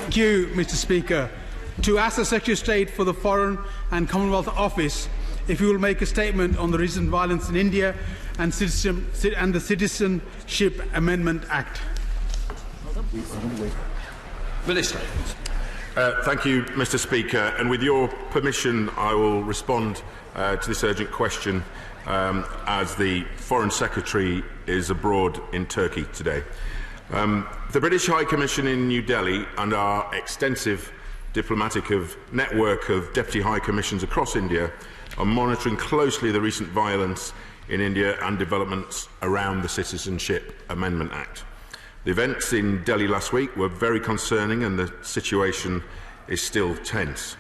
Thank you, Mr. Speaker. To ask the Secretary of State for the Foreign and Commonwealth Office if he will make a statement on the recent violence in India and the Citizenship Amendment Act. Minister. Thank you, Mr. Speaker. And with your permission, I will respond to this urgent question as the Foreign Secretary is abroad in Turkey today. The British High Commission in New Delhi and our extensive diplomatic network of Deputy High Commissions across India are monitoring closely the recent violence in India and developments around the Citizenship Amendment Act. The events in Delhi last week were very concerning and the situation is still tense.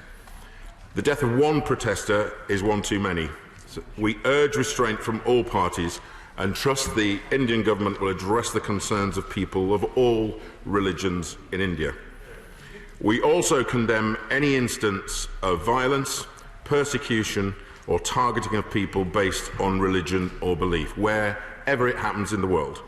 The death of one protester is one too many. So we urge restraint from all parties and trust the Indian government will address the concerns of people of all religions in India. We also condemn any instance of violence, persecution or targeting of people based on religion or belief, wherever it happens in the world.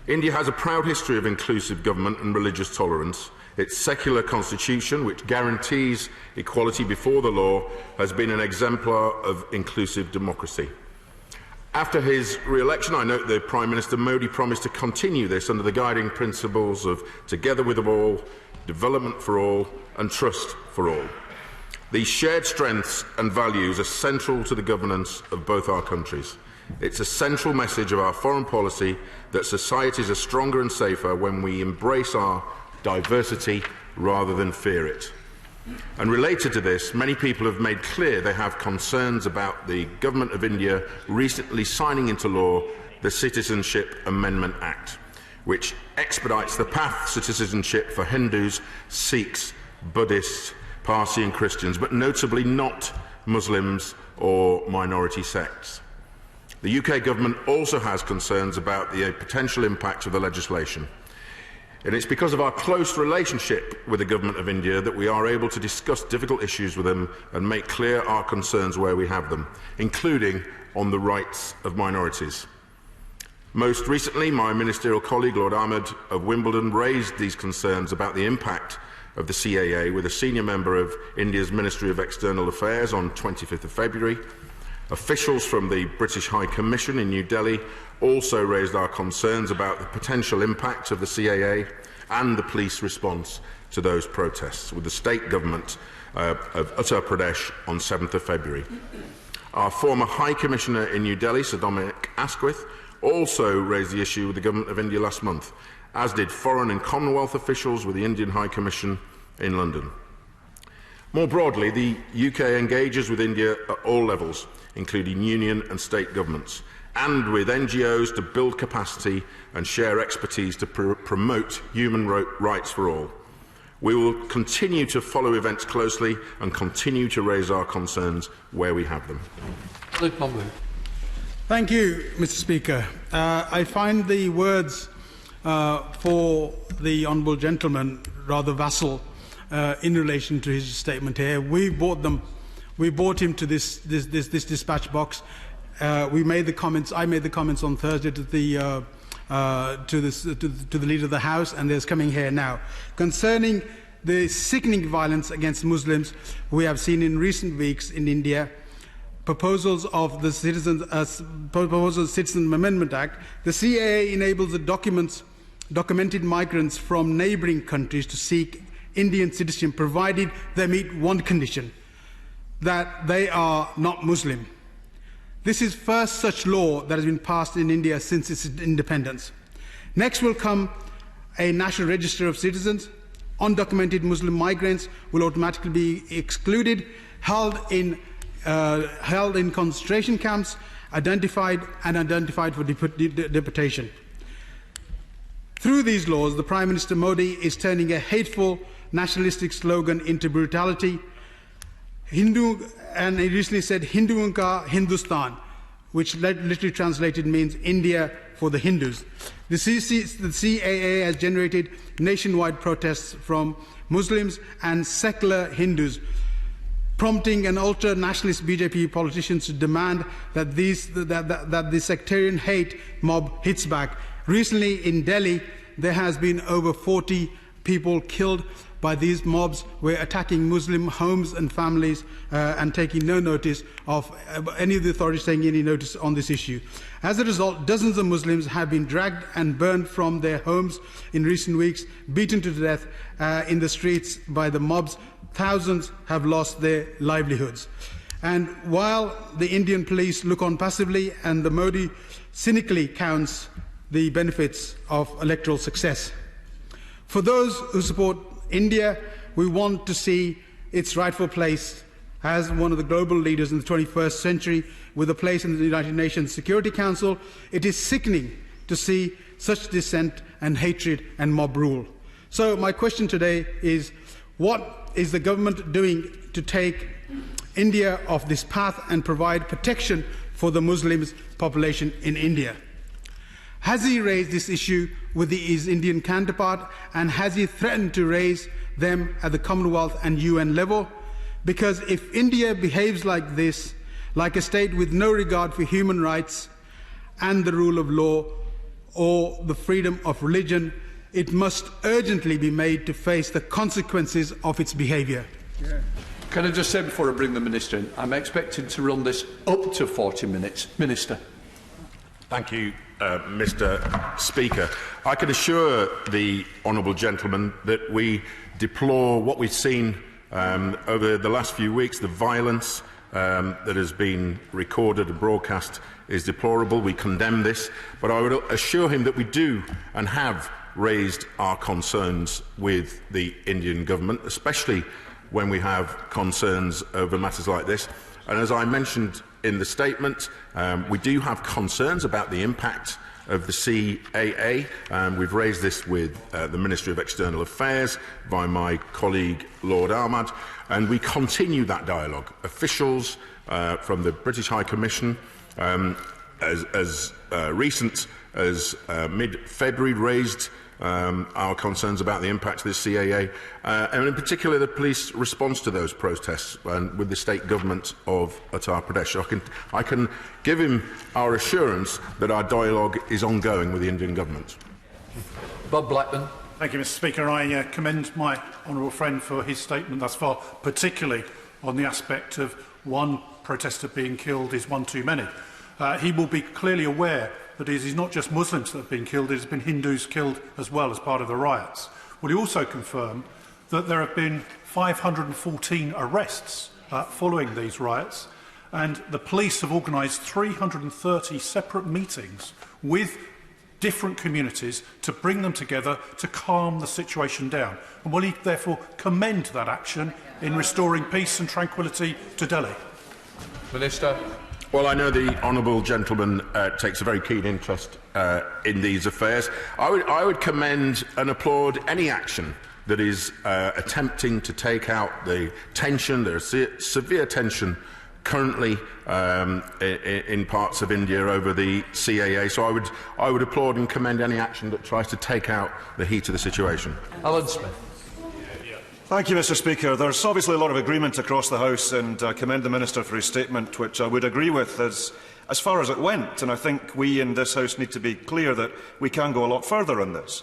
India has a proud history of inclusive government and religious tolerance. Its secular constitution, which guarantees equality before the law, has been an exemplar of inclusive democracy. After his re-election, I note that Prime Minister Modi promised to continue this under the guiding principles of together with all, development for all and trust for all. These shared strengths and values are central to the governance of both our countries. It's a central message of our foreign policy that societies are stronger and safer when we embrace our diversity rather than fear it. And related to this, many people have made clear they have concerns about the Government of India recently signing into law the Citizenship Amendment Act, which expedites the path to citizenship for Hindus, Sikhs, Buddhists, Parsi and Christians, but notably not Muslims or minority sects. The UK government also has concerns about the potential impact of the legislation. And it's because of our close relationship with the Government of India that we are able to discuss difficult issues with them and make clear our concerns where we have them, including on the rights of minorities. Most recently, my ministerial colleague, Lord Ahmed of Wimbledon, raised these concerns about the impact of the CAA with a senior member of India's Ministry of External Affairs on 25th of February. Officials from the British High Commission in New Delhi also raised our concerns about the potential impact of the CAA and the police response to those protests with the state government of Uttar Pradesh on 7th of February. Our former High Commissioner in New Delhi, Sir Dominic Asquith, also raised the issue with the Government of India last month, as did foreign and Commonwealth officials with the Indian High Commission in London. More broadly, the UK engages with India at all levels, including union and state governments, and with NGOs to build capacity and share expertise to promote human rights for all. We will continue to follow events closely and continue to raise our concerns where we have them. Thank you, Mr. Speaker. I find the words for the Honourable Gentleman rather vassal in relation to his statement here. We brought him to this dispatch box. We made the comments. I made the comments on Thursday to the Leader of the House, and there's coming here now concerning the sickening violence against Muslims we have seen in recent weeks in India. Proposals of the Citizen Amendment Act. The CAA enables the documented migrants from neighbouring countries to seek Indian citizenship, provided they meet one condition, that they are not Muslim. This is first such law that has been passed in India since its independence. Next will come a national register of citizens. Undocumented Muslim migrants will automatically be excluded, held in concentration camps, identified for deportation. Through these laws, the Prime Minister Modi is turning a hateful nationalistic slogan into brutality. Hindu, and he recently said Hindu Unka Hindustan, which literally translated means India for the Hindus. The CAA has generated nationwide protests from Muslims and secular Hindus, prompting an ultra-nationalist BJP politicians to demand that the sectarian hate mob hits back. Recently in Delhi, there has been over 40 people killed by these mobs were attacking Muslim homes and families and taking no notice of any of the authorities taking any notice on this issue. As a result, dozens of Muslims have been dragged and burned from their homes in recent weeks, beaten to death in the streets by the mobs. Thousands have lost their livelihoods. And while the Indian police look on passively and the Modi cynically counts the benefits of electoral success, for those who support India, we want to see its rightful place as one of the global leaders in the 21st century with a place in the United Nations Security Council. It is sickening to see such dissent and hatred and mob rule. So my question today is, what is the government doing to take India off this path and provide protection for the Muslim population in India? Has he raised this issue with his Indian counterpart, and has he threatened to raise them at the Commonwealth and UN level? Because if India behaves like this, like a state with no regard for human rights and the rule of law or the freedom of religion, it must urgently be made to face the consequences of its behaviour. Yeah. Can I just say before I bring the Minister in, I'm expecting to run this up to 40 minutes. Minister. Thank you, Mr. Speaker. I can assure the honourable gentleman that we deplore what we've seen over the last few weeks. The violence that has been recorded and broadcast is deplorable. We condemn this, but I would assure him that we do and have raised our concerns with the Indian government, especially when we have concerns over matters like this. And as I mentioned in the statement, we do have concerns about the impact of the CAA. We've raised this with the Ministry of External Affairs by my colleague Lord Ahmad, and we continue that dialogue. Officials from the British High Commission, as recent as mid-February, raised our concerns about the impact of the CAA, and in particular the police response to those protests with the state government of Uttar Pradesh. So I can give him our assurance that our dialogue is ongoing with the Indian government. Bob Blackman. Thank you, Mr. Speaker. I commend my honourable friend for his statement thus far, particularly on the aspect of one protester being killed is one too many. He will be clearly aware that it is not just Muslims that have been killed, it has been Hindus killed as well as part of the riots. Will he also confirm that there have been 514 arrests following these riots, and the police have organised 330 separate meetings with different communities to bring them together to calm the situation down? And will he therefore commend that action in restoring peace and tranquillity to Delhi? Minister. Well, I know the honourable gentleman takes a very keen interest in these affairs. I would commend and applaud any action that is attempting to take out the tension. There is severe tension currently in parts of India over the CAA. So I would applaud and commend any action that tries to take out the heat of the situation. Alan Smith. Thank you, Mr. Speaker. There's obviously a lot of agreement across the House, and I commend the Minister for his statement, which I would agree with as far as it went. And I think we in this House need to be clear that we can go a lot further on this.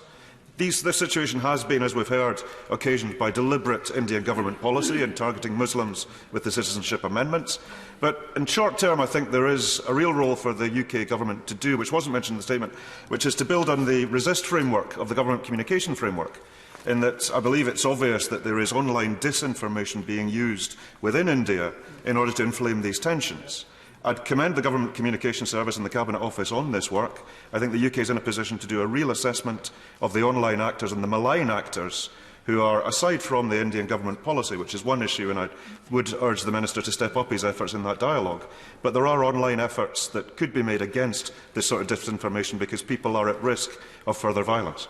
This situation has been, as we've heard, occasioned by deliberate Indian government policy in targeting Muslims with the citizenship amendments. But in short term, I think there is a real role for the UK government to do, which wasn't mentioned in the statement, which is to build on the resist framework of the government communication framework, in that I believe it's obvious that there is online disinformation being used within India in order to inflame these tensions. I'd commend the Government Communication Service and the Cabinet Office on this work. I think the UK is in a position to do a real assessment of the online actors and the malign actors who are, aside from the Indian government policy, which is one issue, and I would urge the Minister to step up his efforts in that dialogue. But there are online efforts that could be made against this sort of disinformation because people are at risk of further violence.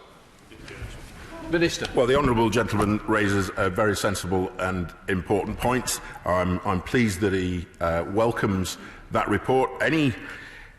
Minister. Well, the honourable gentleman raises a very sensible and important point. I'm pleased that he welcomes that report. Any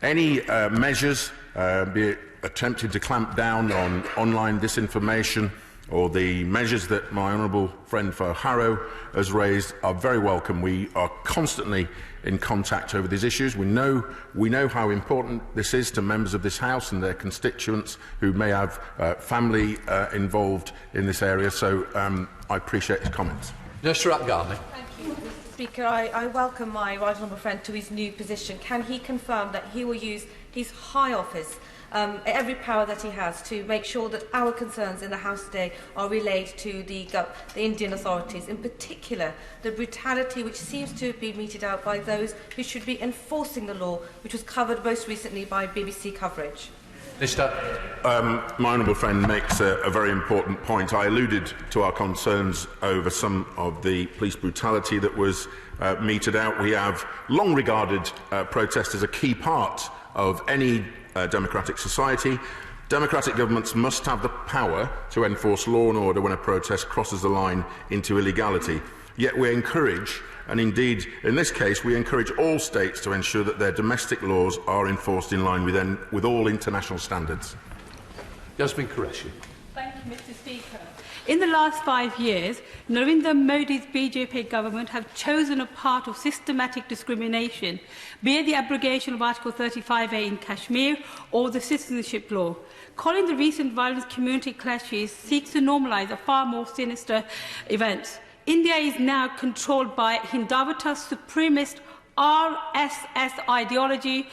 measures, be it attempting to clamp down on online disinformation or the measures that my honourable friend for Harrow has raised are very welcome. We are constantly in contact over these issues. We know how important this is to members of this House and their constituents who may have family involved in this area, so I appreciate his comments. Minister Atgarney. Thank you, Mr. Speaker. I welcome my right honourable friend to his new position. Can he confirm that he will use his high office, every power that he has, to make sure that our concerns in the House today are relayed to the Indian authorities, in particular the brutality which seems to have been meted out by those who should be enforcing the law, which was covered most recently by BBC coverage? Minister. My honourable friend makes a very important point. I alluded to our concerns over some of the police brutality that was meted out. We have long regarded protest as a key part of any democratic society. Democratic governments must have the power to enforce law and order when a protest crosses the line into illegality. Yet we encourage, and indeed in this case we encourage all states to ensure that their domestic laws are enforced in line with all international standards. Yasmin Qureshi. Thank you, Mr. Speaker. In the last 5 years, Narendra Modi's BJP government have chosen a path of systematic discrimination, be it the abrogation of Article 35A in Kashmir or the citizenship law. Calling the recent violent community clashes seeks to normalise a far more sinister event. India is now controlled by Hindutva supremacist RSS ideology